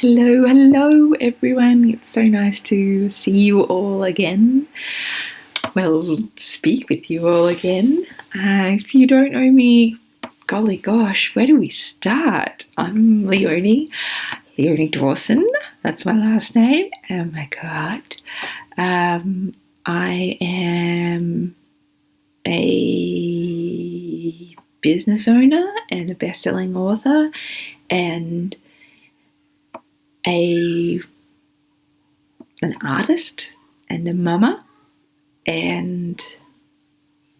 Hello everyone. It's so nice to see you all again. Well, speak with you all again. If you don't know me, golly gosh, where do we start? I'm Leonie Dawson. That's my last name. Oh my God. I am a business owner and a best-selling author and an artist and a mama and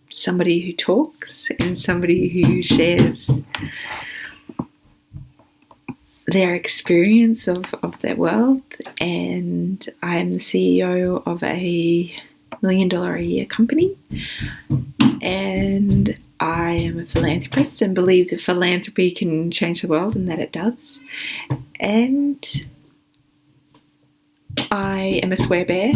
somebody who talks and somebody who shares their experience of their world. And I'm the CEO of a $1 million a year company, and I am a philanthropist and believe that philanthropy can change the world, and that it does. And I am a swear bear,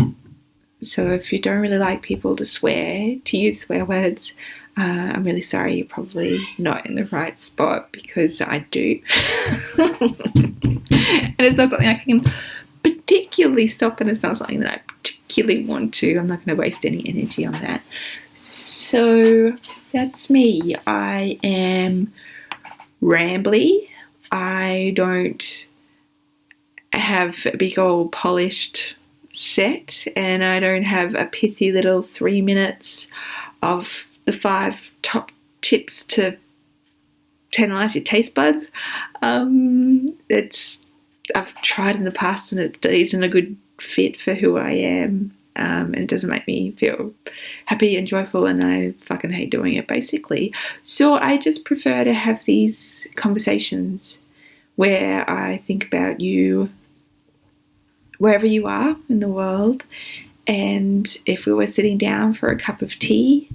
so if you don't really like people to use swear words, I'm really sorry, you're probably not in the right spot, because I do. And it's not something I can particularly stop, and it's not something that I particularly want to. I'm not going to waste any energy on that. So that's me. I am rambly. I don't have a big old polished set, and I don't have a pithy little 3 minutes of the 5 top tips to tantalize your taste buds. I've tried in the past, and it isn't a good fit for who I am, and it doesn't make me feel happy and joyful, and I fucking hate doing it, basically. So I just prefer to have these conversations where I think about you wherever you are in the world, and if we were sitting down for a cup of tea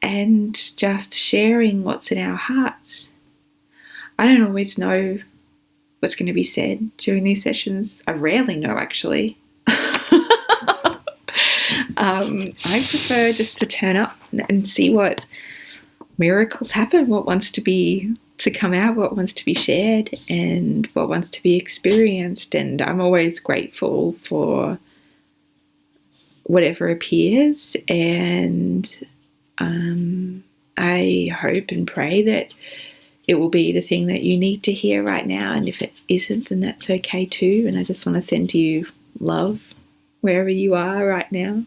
and just sharing what's in our hearts. I don't always know what's going to be said during these sessions. I rarely know, actually. I prefer just to turn up and see what miracles happen, what wants to come out, what wants to be shared, and what wants to be experienced. And I'm always grateful for whatever appears, and I hope and pray that it will be the thing that you need to hear right now, and if it isn't, then that's okay too. And I just want to send you love wherever you are right now.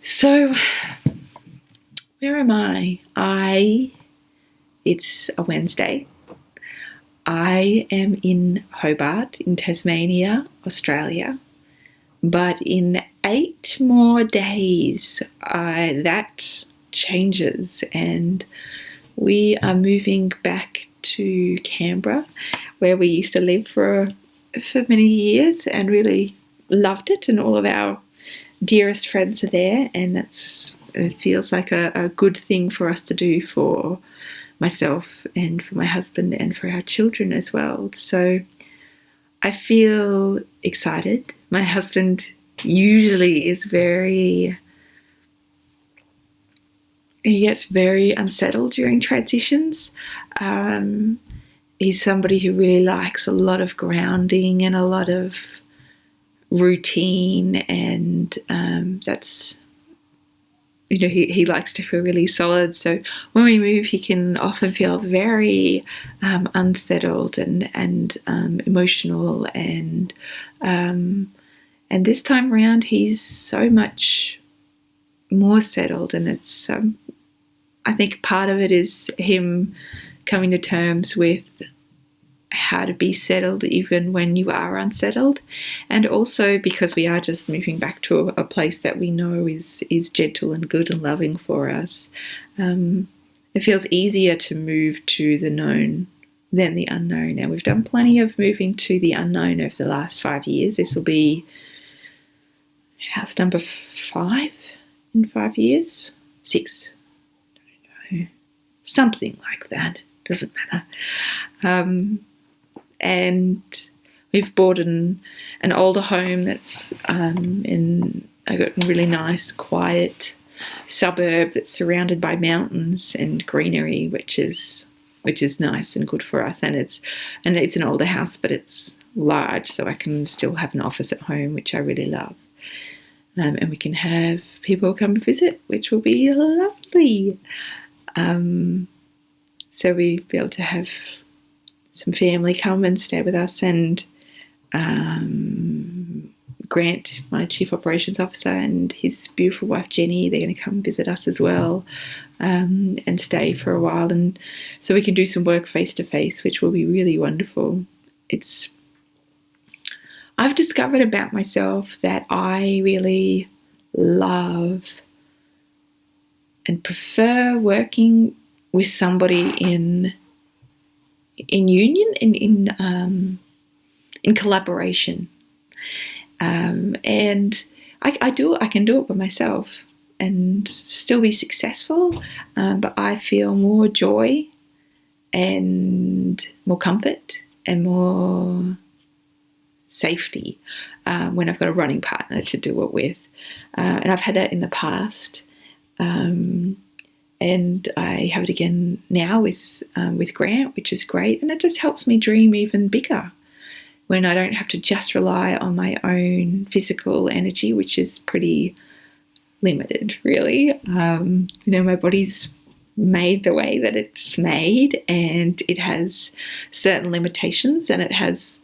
So where am I? It's a Wednesday. I am in Hobart in Tasmania, Australia. But in 8 more days, that changes, and we are moving back to Canberra, where we used to live for many years and really loved it, and all of our dearest friends are there, and it feels like a good thing for us to do for myself and for my husband and for our children as well. So I feel excited. My husband usually he gets very unsettled during transitions. He's somebody who really likes a lot of grounding and a lot of routine, and that's, he likes to feel really solid. So when we move, he can often feel very unsettled and emotional, and this time around he's so much more settled, and it's I think part of it is him coming to terms with how to be settled even when you are unsettled, and also because we are just moving back to a place that we know is gentle and good and loving for us. It feels easier to move to the known than the unknown. Now, we've done plenty of moving to the unknown over the last 5 years. This will be house number 5 in 5 years. 6. I don't know. Something like that. Doesn't matter. And we've bought an older home that's in a really nice, quiet suburb that's surrounded by mountains and greenery, which is which is nice and good for us. And it's an older house, but it's large, so I can still have an office at home, which I really love. And we can have people come visit, which will be lovely. So we'll be able to have some family come and stay with us, and Grant, my Chief Operations Officer, and his beautiful wife Jenny, they're going to come visit us as well, and stay for a while, and so we can do some work face to face, which will be really wonderful. I've discovered about myself that I really love and prefer working with somebody in union, in collaboration. And I can do it by myself and still be successful, but I feel more joy and more comfort and more safety when I've got a running partner to do it with. And I've had that in the past, and I have it again now with Grant, which is great, and it just helps me dream even bigger when I don't have to just rely on my own physical energy, which is pretty limited, really. My body's made the way that it's made, and it has certain limitations, and it has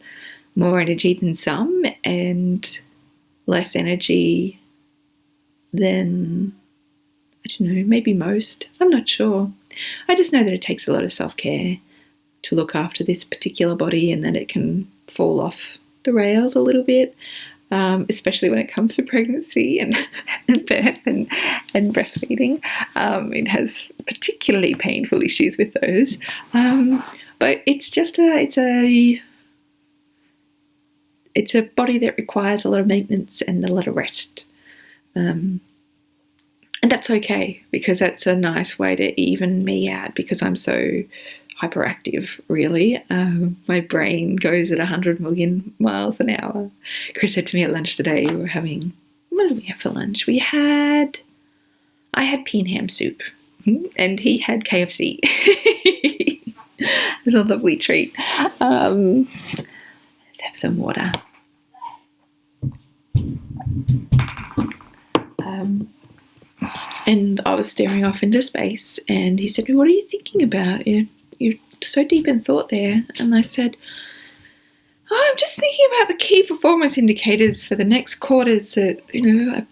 more energy than some and less energy than, I don't know, maybe most. I'm not sure. I just know that it takes a lot of self-care to look after this particular body, and that it can fall off the rails a little bit, especially when it comes to pregnancy and birth and breastfeeding. It has particularly painful issues with those. But it's a body that requires a lot of maintenance and a lot of rest. And that's okay, because that's a nice way to even me out, because I'm so hyperactive, really. My brain goes at 100 million miles an hour. Chris said to me at lunch today, what did we have for lunch? I had pea and ham soup, and he had KFC. It was a lovely treat. Let's have some water. And I was staring off into space, and he said, "What are you thinking about? You're so deep in thought there." And I said, I'm just thinking about the key performance indicators for the next quarters that, I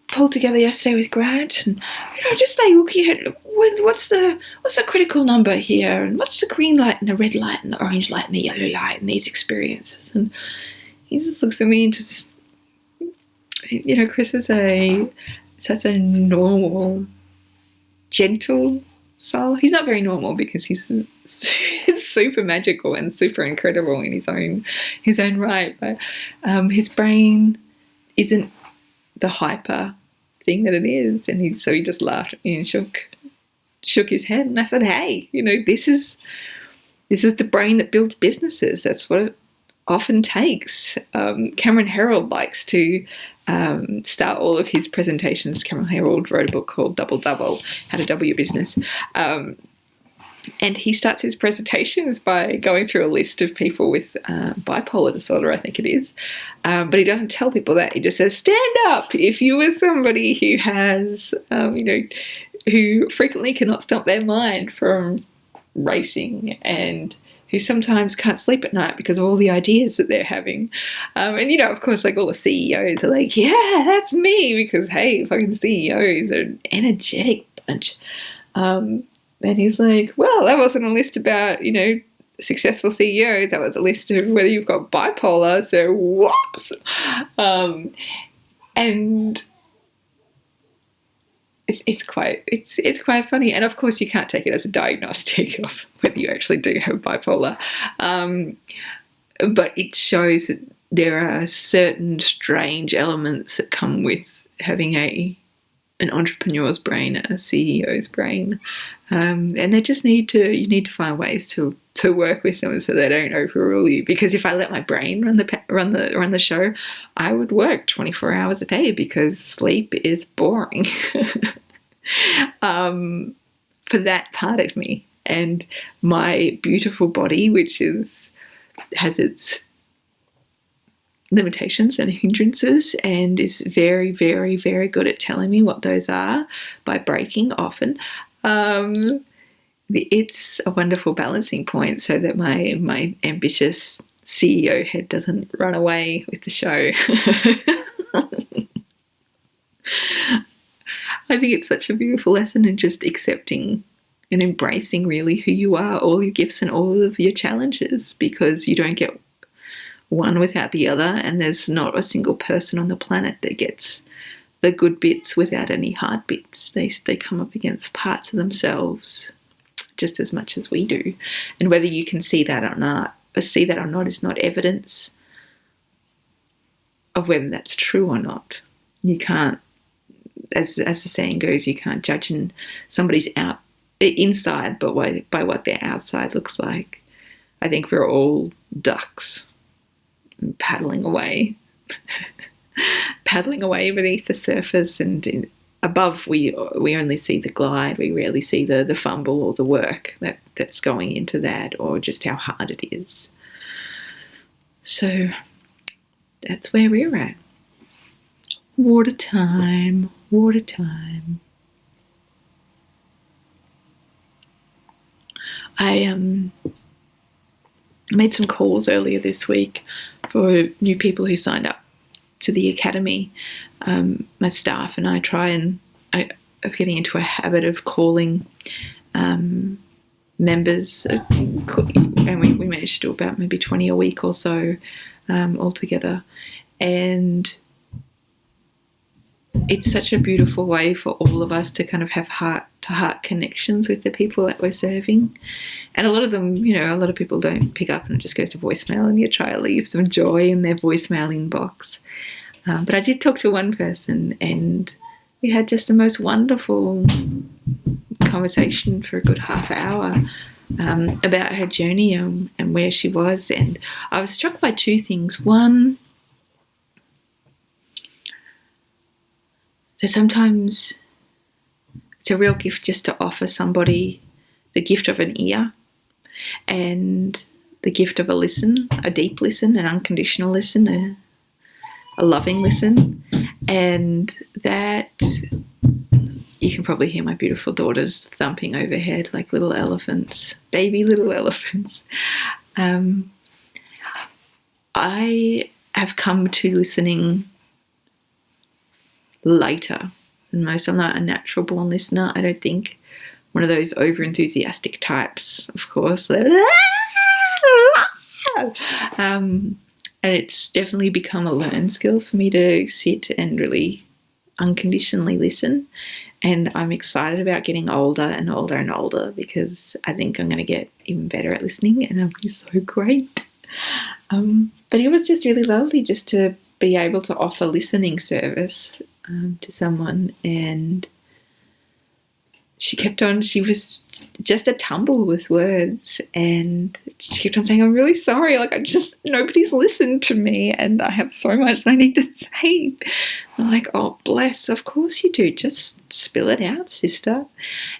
pulled together yesterday with Grant, and, just like looking at what's the critical number here, and what's the green light and the red light and the orange light and the yellow light in these experiences. And he just looks at me and just, Chris is such a normal, gentle soul. He's not very normal because he's super magical and super incredible in his own right. But his brain isn't the hyper thing that it is, and so he just laughed at me and shook his head. And I said, "Hey, this is the brain that builds businesses. That's what it often takes." Cameron Herold likes to start all of his presentations. Cameron Herold wrote a book called Double Double, How to Double Your Business. And he starts his presentations by going through a list of people with bipolar disorder, I think it is. But he doesn't tell people that. He just says, stand up if you are somebody who has, who frequently cannot stop their mind from racing, and who sometimes can't sleep at night because of all the ideas that they're having. And, of course, like all the CEOs are like, yeah, that's me, because, hey, fucking CEOs are an energetic bunch. And he's like, well, that wasn't a list about, successful CEOs. That was a list of whether you've got bipolar. So, whoops. And it's quite funny. And of course, you can't take it as a diagnostic of whether you actually do have bipolar. But it shows that there are certain strange elements that come with having an entrepreneur's brain, a CEO's brain, and they just you need to find ways to work with them so they don't overrule you. Because if I let my brain run the show, I would work 24 hours a day because sleep is boring for that part of me. and my beautiful body, which has its limitations and hindrances and is very, very, very good at telling me what those are by breaking often. It's a wonderful balancing point so that my ambitious CEO head doesn't run away with the show. I think it's such a beautiful lesson in just accepting and embracing really who you are, all your gifts and all of your challenges, because you don't get one without the other, and there's not a single person on the planet that gets the good bits without any hard bits. They come up against parts of themselves just as much as we do. And whether you can see that or not is not evidence of whether that's true or not. You can't, as the saying goes, you can't judge somebody's inside but by what their outside looks like. I think we're all ducks paddling away beneath the surface, and above we only see the glide. We rarely see the fumble or the work that's going into that, or just how hard it is. So that's where we're at. Water time. I made some calls earlier this week for new people who signed up to the academy. My staff and I of getting into a habit of calling members, and we managed to do about maybe 20 a week or so altogether. And it's such a beautiful way for all of us to kind of have heart-to-heart connections with the people that we're serving. And a lot of them, a lot of people don't pick up and it just goes to voicemail, and you try to leave some joy in their voicemail inbox. But I did talk to one person, and we had just the most wonderful conversation for a good half hour about her journey and where she was. And I was struck by two things. One, that sometimes it's a real gift just to offer somebody the gift of an ear and the gift of a listen, a deep listen, an unconditional listen, a loving listen. And that, you can probably hear my beautiful daughters thumping overhead like little elephants, baby little elephants. I have come to listening later than most. I'm not a natural born listener, I don't think. One of those over enthusiastic types, of course. And it's definitely become a learned skill for me to sit and really unconditionally listen. And I'm excited about getting older and older and older, because I think I'm going to get even better at listening, and it'll be so great. But it was just really lovely just to be able to offer listening service to someone. And she was just a tumble with words, and she kept on saying, I'm really sorry, nobody's listened to me, and I have so much I need to say. I'm like, oh, bless, of course you do, just spill it out, sister.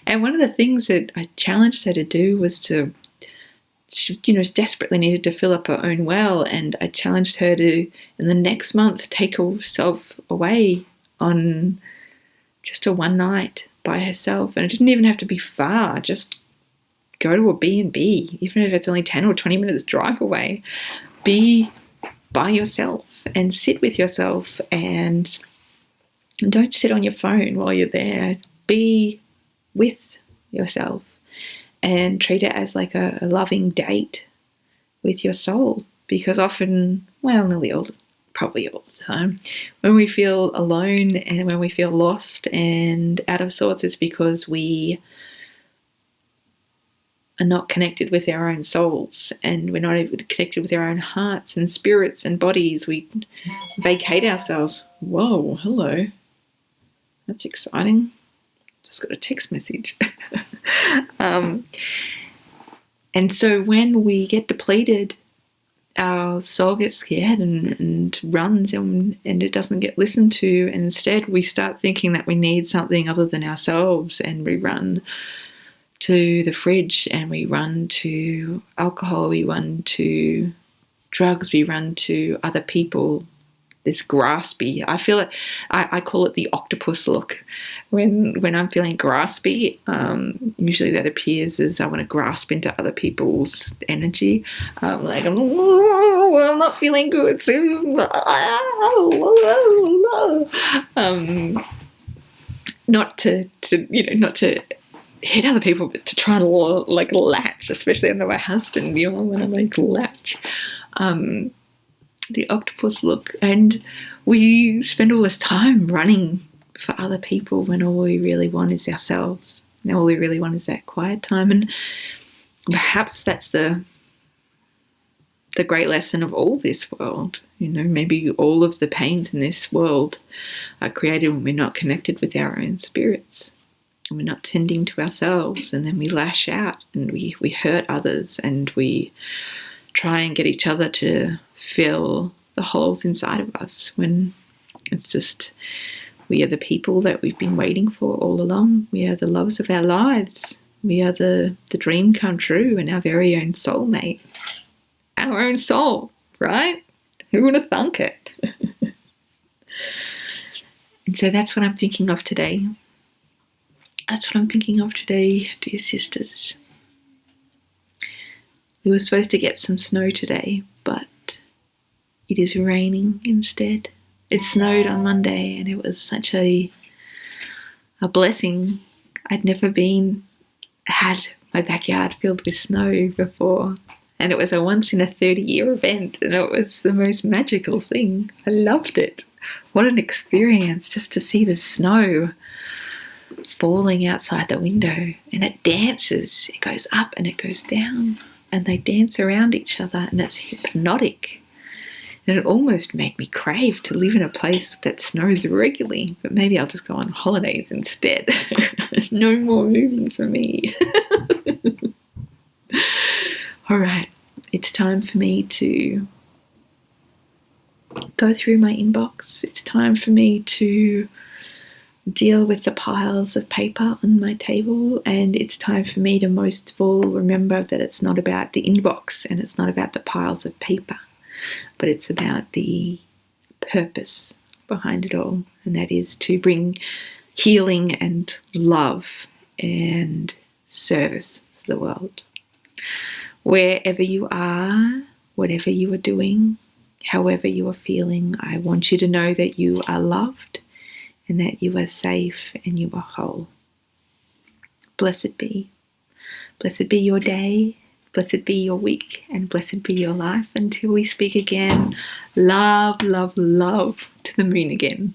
And one of the things that I challenged her to do was she desperately needed to fill up her own well, and I challenged her to, in the next month, take herself away on just a one night by herself. And it didn't even have to be far, just go to a B&B, even if it's only 10 or 20 minutes drive away. Be by yourself and sit with yourself, and don't sit on your phone while you're there. Be with yourself and treat it as like a loving date with your soul, because often, probably all the time, when we feel alone and when we feel lost and out of sorts, it's because we are not connected with our own souls, and we're not even connected with our own hearts and spirits and bodies. We vacate ourselves. Whoa, hello. That's exciting. Just got a text message. And so when we get depleted, our soul gets scared and runs, and it doesn't get listened to. And instead we start thinking that we need something other than ourselves, and we run to the fridge and we run to alcohol, we run to drugs, we run to other people. This graspy, I feel it. I call it the octopus look. When I'm feeling graspy, usually that appears as I want to grasp into other people's energy. Like, oh, I'm not feeling good. Not to not to hit other people, but to try and like latch, especially under my husband. When I like latch. The octopus look, and we spend all this time running for other people when all we really want is ourselves. And all we really want is that quiet time. And perhaps that's the great lesson of all this world. Maybe all of the pains in this world are created when we're not connected with our own spirits and we're not tending to ourselves, and then we lash out and we hurt others and we try and get each other to fill the holes inside of us, when it's just we are the people that we've been waiting for all along. We are the loves of our lives. We are the dream come true and our very own soulmate. Our own soul, right? Who would have thunk it? And so that's what I'm thinking of today. That's what I'm thinking of today, dear sisters. We were supposed to get some snow today, but it is raining instead. It snowed on Monday and it was such a blessing. I'd never had my backyard filled with snow before, and it was a once in a 30-year event, and it was the most magical thing. I loved it. What an experience just to see the snow falling outside the window, and it dances. It goes up and it goes down, and they dance around each other, and it's hypnotic. And it almost made me crave to live in a place that snows regularly, but maybe I'll just go on holidays instead. No more moving for me. All right, it's time for me to go through my inbox. It's time for me to deal with the piles of paper on my table, and it's time for me to most of all remember that it's not about the inbox and it's not about the piles of paper, but it's about the purpose behind it all, and that is to bring healing and love and service to the world. Wherever you are, whatever you are doing, however you are feeling, I want you to know that you are loved and that you are safe and you are whole. Blessed be. Blessed be your day, blessed be your week, and blessed be your life. Until we speak again, love, love, love to the moon again.